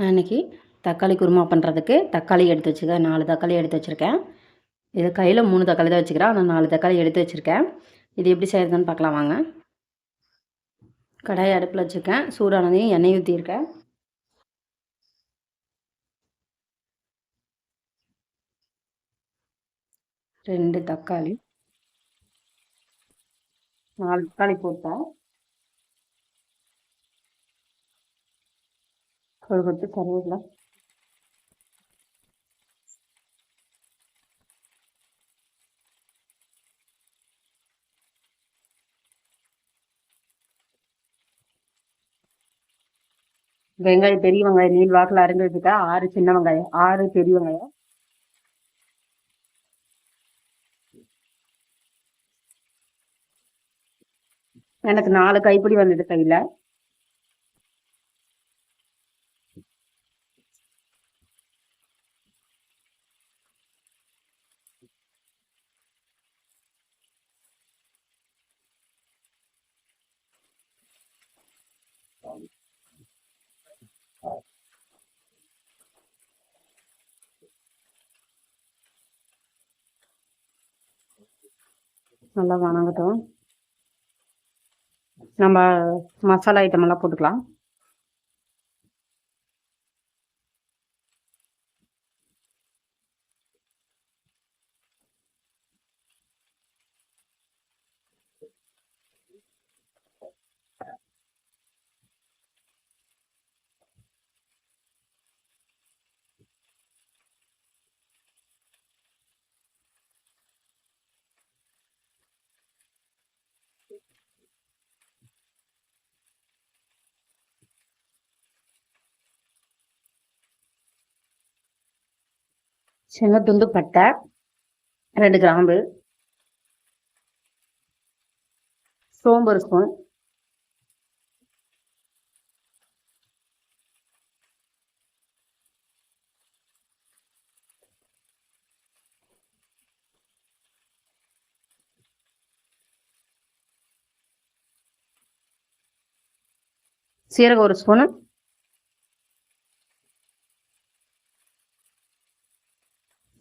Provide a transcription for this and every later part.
நான் இன்றைக்கி தக்காளி குருமா பண்ணுறதுக்கு தக்காளி எடுத்து வச்சுருக்கேன். 4 தக்காளி எடுத்து வச்சுருக்கேன். இது கையில் 3 தக்காளி தான் வச்சுக்கிறேன். ஆனால் 4 தக்காளி எடுத்து வச்சுருக்கேன். இது எப்படி செய்கிறதுன்னு பார்க்கலாம் வாங்க. கடாயை அடுப்பில் வச்சுருக்கேன். சூடானதையும் எண்ணெய் ஊற்றியிருக்கேன். ரெண்டு தக்காளி 4 தக்காளி போட்டேன். ஒரு கொத்து கருவேப்பிலை, வெங்காயம், பெரிய வெங்காயம் நீள் வாக்கில் அரைஞ்சி வச்சுட்டேன். 6 சின்ன வெங்காயம், 6 பெரிய வெங்காயம், எனக்கு 4 கைப்பிடி வந்துட்டு கையில். நல்லா வணங்கட்டும். நம்ம மசாலா ஐட்டம் எல்லாம் போட்டுக்கலாம். சின்ன துண்டு பட்டை, 2 கிராம்பு, சோம்பு 1 ஸ்பூன், சீரகம் 1 ஸ்பூனு,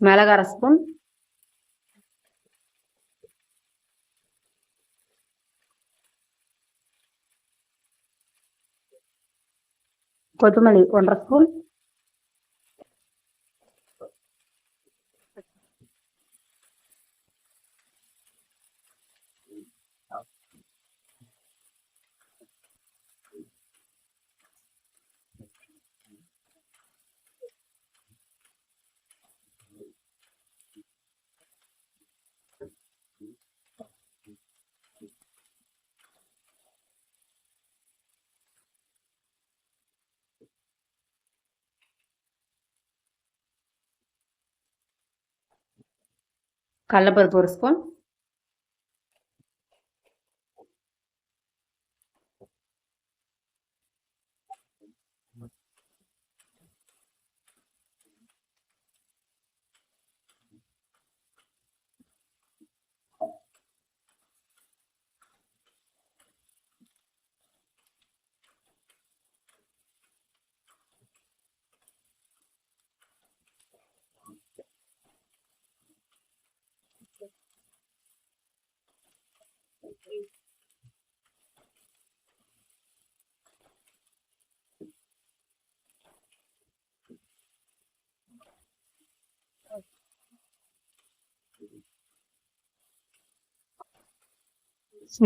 மிளகு 1/2 ஸ்பூன், கொத்தமல்லி 1/2 ஸ்பூன், கடலைப்பருப்பு 1 ஸ்பூன்,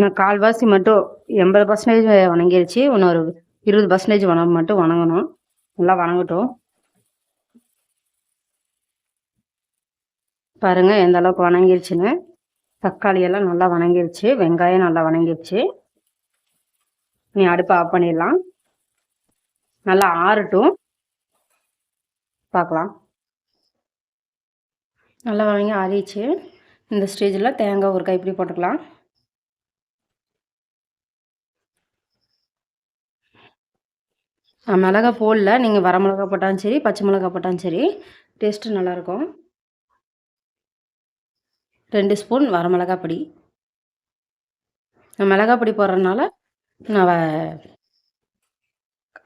நான் கால்வாசி மட்டும் 80% வணங்கிருச்சு. இன்னும் ஒரு 20% மட்டும் வணங்கணும். நல்லா வணங்கட்டும். பாருங்க எந்த அளவுக்கு வணங்கிருச்சுன்னு. தக்காளி எல்லாம் நல்லா வணங்கிருச்சு. வெங்காயம் நல்லா வணங்கிருச்சு. நீ அடுப்பை ஆஃப் பண்ணிடலாம். நல்லா ஆறட்டும், பார்க்கலாம். நல்லா வணங்கி ஆறிடுச்சு. இந்த ஸ்டேஜில் தேங்காய் 1 கைப்பிடி போட்டுக்கலாம். மிளகா போடல, நீங்கள் வர மிளகா போட்டாலும் சரி, பச்சை மிளகா போட்டாலும் சரி, டேஸ்ட்டு நல்லாயிருக்கும். 2 ஸ்பூன் வரமிளகா பொடி. மிளகா பொடி போடுறதுனால நான்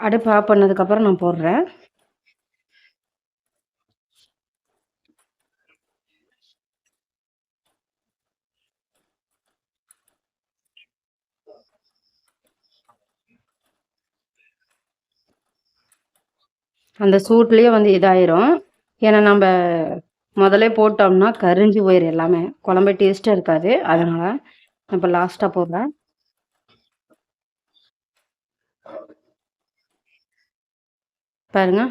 அடுப்பு ஆஃப் பண்ணதுக்கப்புறம் நான் போடுறேன். அந்த சூட்லேயே வந்து இதாயிரும். ஏன்னா நம்ம முதல்ல போட்டோம்னா கரிஞ்சு போயிடும் எல்லாமே. குழம்பு டேஸ்ட்டாக இருக்காது. அதனால் இப்போ லாஸ்ட்டாக போடுறேன். பாருங்க,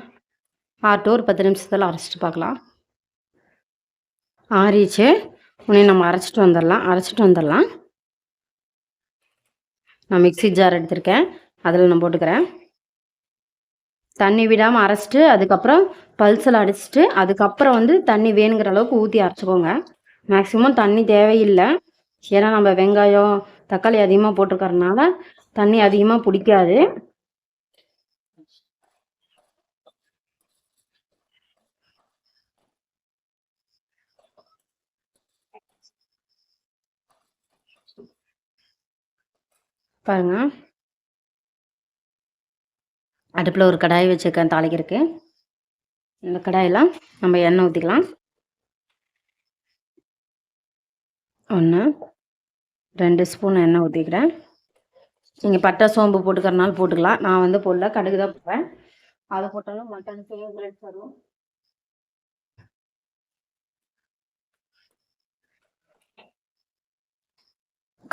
ஆட்டு ஒரு 10 நிமிஷத்தில் அரைச்சிட்டு பார்க்கலாம். ஆறிச்சு. உடனே நம்ம அரைச்சிட்டு வந்துடலாம். நான் மிக்ஸி ஜார் எடுத்திருக்கேன். அதில் நான் போட்டுக்கிறேன். தண்ணி விடாமல் அரைச்சிட்டு அதுக்கப்புறம் பல்ஸில் அடிச்சுட்டு அதுக்கப்புறம் வந்து தண்ணி வேணுங்கிற அளவுக்கு ஊற்றி அரைச்சிக்கோங்க. மேக்ஸிமம் தண்ணி தேவையில்லை. ஏன்னா நம்ம வெங்காயம் தக்காளி அதிகமாக போட்டிருக்கறதுனால தண்ணி அதிகமாக பிடிக்காது. பாருங்க, அடுப்பில் ஒரு கடாய் வச்சுருக்கேன் தாளிக்கிறதுக்கு. இந்த கடாயில் நம்ம எண்ணெய் ஊற்றிக்கலாம். 1 2 ஸ்பூன் எண்ணெய் ஊற்றிக்கிறேன். நீங்கள் பட்டை சோம்பு போட்டுக்கிறனால போட்டுக்கலாம். நான் வந்து போடல, கடுகு தான் போடுவேன். அதை போட்டாலும் மட்டன் ஃபேவரட் வரும்.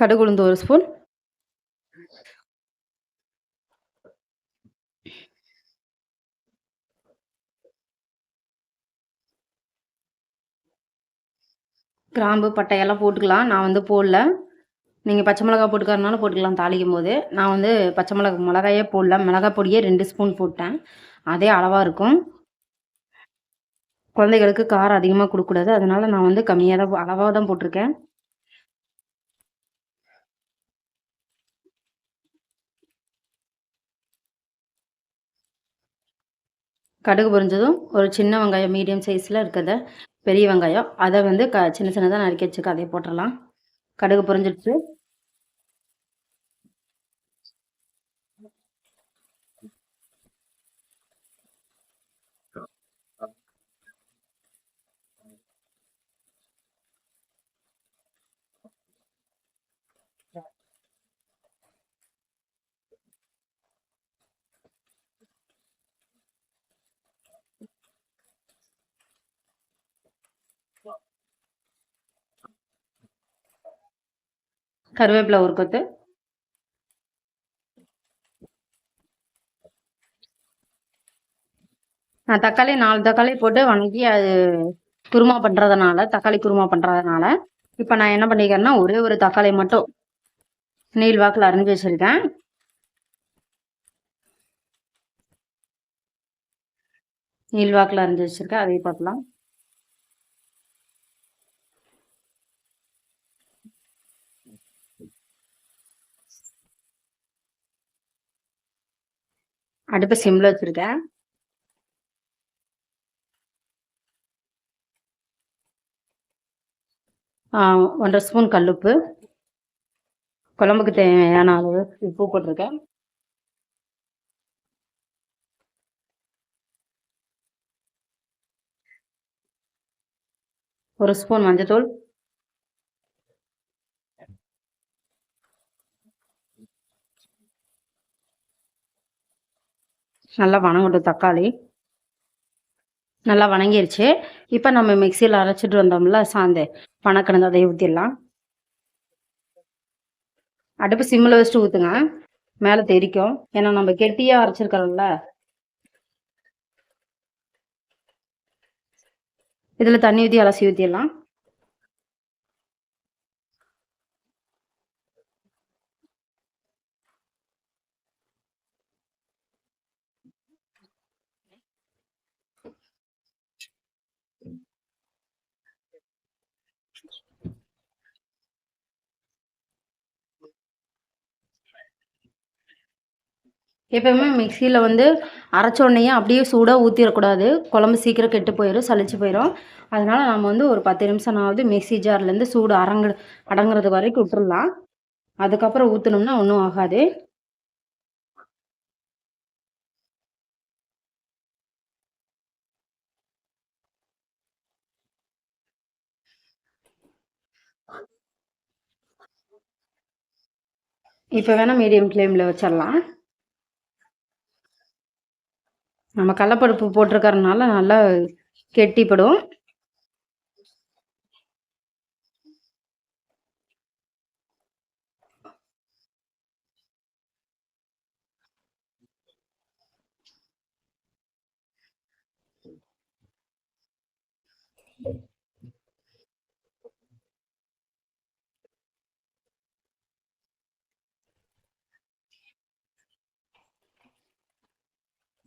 கடுகு உளுந்து 1 ஸ்பூன். கிராம்பு பட்டையெல்லாம் போட்டுக்கலாம். நான் வந்து போடல. நீங்கள் பச்சை மிளகா போட்டுக்கறனால போட்டுக்கலாம் தாளிக்கும் போது. நான் வந்து பச்சை மிளகாயே போடல. மிளகாய் பொடியே 2 ஸ்பூன் போட்டேன். அதே அளவாக இருக்கும். குழந்தைகளுக்கு காரம் அதிகமாக கொடுக்கக்கூடாது. அதனால நான் வந்து கம்மியாக தான் அளவாக தான் போட்டிருக்கேன். கடுகு பொரிஞ்சதும் ஒரு சின்ன வெங்காயம் மீடியம் சைஸில் இருக்கிறத பெரிய வெங்காயம் அதை வந்து சின்ன சின்னதாக நறுக்கி வச்சுக்க அதை போட்டுடலாம். கடுகு பொரிஞ்சிடுச்சு. கருவேப்பிலை ஒரு கொத்து. நான் தக்காளி 4 தக்காளி போட்டு வணக்கி அது குருமா பண்ணுறதுனால தக்காளி குருமா பண்ணுறதுனால இப்போ நான் என்ன பண்ணிக்கிறேன்னா ஒரே ஒரு தக்காளி மட்டும் நீள் வாக்கில் அரிஞ்சு வச்சுருக்கேன். நீள் வாக்கில் அரிஞ்சு வச்சுருக்கேன். அதையும் பார்க்கலாம். அடுப்பை சிம்மில் வச்சுருக்கேன். ஒன்றரை ஸ்பூன் கல்லுப்பு, குழம்புக்கு தேவையான அளவு உப்பு போட்டிருக்கேன். ஒரு ஸ்பூன் மஞ்சத்தூள், நல்லா வணங்கட்டும். தக்காளி நல்லா வணங்கிருச்சு. இப்போ நம்ம மிக்சியில் அரைச்சிட்டு வந்தோம்ல சாந்து பணக்கணந்து அதை ஊற்றிடலாம். அடுப்பு சிம்மில் வச்சுட்டு ஊற்றுங்க, மேலே தெரிக்கும். ஏன்னா நம்ம கெட்டியாக அரைச்சிருக்கிறோம்ல. இதில் தண்ணி ஊற்றி அலசி ஊற்றிடலாம். எப்பவுமே மிக்சியில் வந்து அரைச்ச உடனேயே அப்படியே சூடாக ஊற்றிடக்கூடாது. குழம்பு சீக்கிரம் கெட்டு போயிடும், சளிச்சு போயிடும். அதனால் நம்ம வந்து ஒரு 10 நிமிஷம்னாவது மிக்சி ஜார்லேருந்து சூடு அடங்குறது வரைக்கும் விட்டுடலாம். அதுக்கப்புறம் ஊற்றினோம்னா ஒன்றும் ஆகாது. இப்போ வேணால் மீடியம் ஃப்ளேமில் வச்சிடலாம். நம்ம கடலப்பருப்பு போட்டிருக்கறனால நல்லா கெட்டிப்படும்.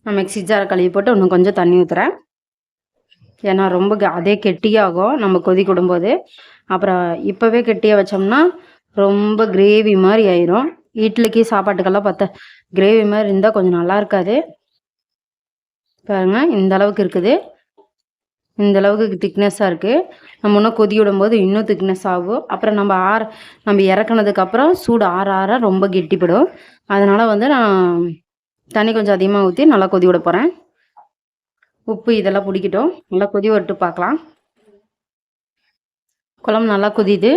நான் மிக்ஸி ஜாரை கழுவி போட்டு இன்னும் கொஞ்சம் தண்ணி ஊற்றுறேன். ஏன்னா ரொம்ப அதே கெட்டியாகும் நம்ம கொதிக்க விடும்போது. அப்புறம் இப்போவே கெட்டியாக வச்சோம்னா ரொம்ப கிரேவி மாதிரி ஆயிரும். இட்லிக்கு சாப்பாட்டுக்கெல்லாம் பார்த்தா கிரேவி மாதிரி இருந்தால் கொஞ்சம் நல்லா இருக்காது. பாருங்க இந்த அளவுக்கு இருக்குது. இந்த அளவுக்கு திக்னஸாக இருக்குது. நம்ம இன்னும் கொதி விடும்போது இன்னும் திக்னஸ் ஆகும். அப்புறம் நம்ம இறக்குனதுக்கப்புறம் சூடு ஆற ஆற ரொம்ப கெட்டிப்படும். அதனால் வந்து நான் தண்ணி கொஞ்சம் அதிகமாக ஊற்றி நல்லா கொதி விட போகிறேன். உப்பு இதெல்லாம் பிடிக்கட்டும். நல்லா கொதி விட்டு பார்க்கலாம். குழம்பு நல்லா கொதிது.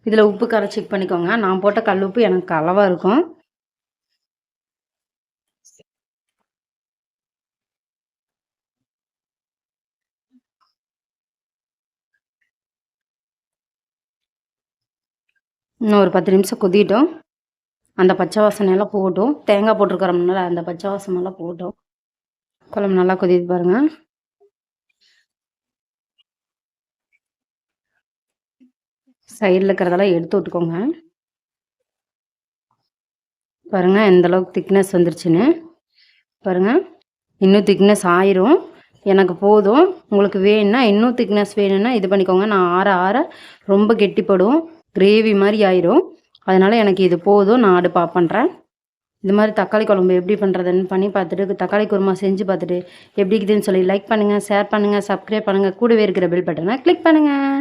இதில் உப்பு கரை செக் பண்ணிக்கோங்க. நான் போட்ட கல் உப்பு எனக்கு அளவாக இருக்கும். இன்னும் ஒரு 10 நிமிஷம் கொதிட்டோம். அந்த பச்சை வாசனையெல்லாம் போகட்டும். தேங்காய் போட்டிருக்கிறோம்னால அந்த பச்சை வாசனையெல்லாம் போகட்டும். குழம்பு நல்லா கொதிது பாருங்கள். சைடில் இருக்கிறதெல்லாம் எடுத்து விட்டுக்கோங்க. பாருங்கள் எந்த அளவுக்கு திக்னஸ் வந்துருச்சுன்னு. பாருங்கள் இன்னும் திக்னஸ் ஆயிரும். எனக்கு போதும். உங்களுக்கு வேணும்னா இன்னும் திக்னஸ் வேணும்னா இது பண்ணிக்கோங்க. நான் ஆற ஆற ரொம்ப கெட்டிப்படும், கிரேவி மாதிரி ஆயிரும். அதனால் எனக்கு இது போதும். நான் அடுப்பு ஆஃப் பண்ணுறேன். இது மாதிரி தக்காளி குழம்பு எப்படி பண்ணுறதுன்னு பண்ணி பார்த்துட்டு, தக்காளி குருமா செஞ்சு பார்த்துட்டு எப்படி இருக்குதுன்னு சொல்லி லைக் பண்ணுங்கள், ஷேர் பண்ணுங்கள், சப்ஸ்கிரைப் பண்ணுங்கள். கூடவே இருக்கிற பெல் பட்டனை கிளிக் பண்ணுங்கள்.